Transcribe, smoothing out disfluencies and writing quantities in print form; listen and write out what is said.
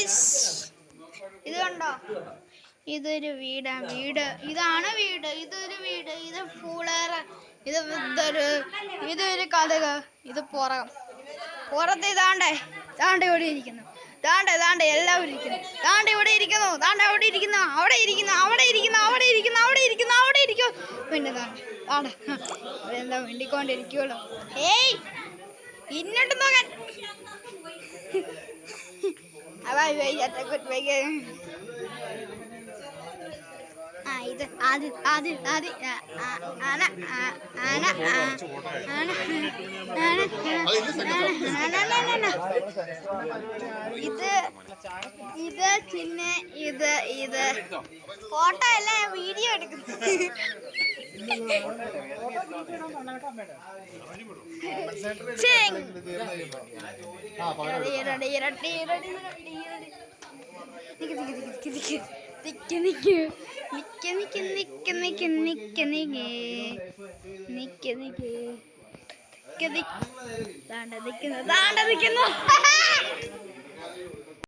Guys, ഇത് കണ്ടോ? ഇതൊരു വീടാണ്. ഇതാണ് വീട്. ഇതൊരു വീട്. ഇത് ഫൂളർ. ഇതൊരു കഥക. ഇത് പുറത്ത് ഇതാണ്ടേ ഇവിടെ ഇരിക്കുന്നു. ദാണ്ടെ എല്ലാവരും ഇരിക്കുന്നു. ഇവിടെ ഇരിക്കുന്നു. അവിടെ ഇരിക്കുന്നു. പിന്നെ എന്താ വേണ്ടിക്കൊണ്ടിരിക്കുള്ളൂ. ഏയ് ഇന്നോട്ട് നോക്കാൻ. ഇത് പിന്നെ ഇത് ഫോട്ടോ അല്ല, വീഡിയോ എടുക്കുന്നു. നിക്കുന്നു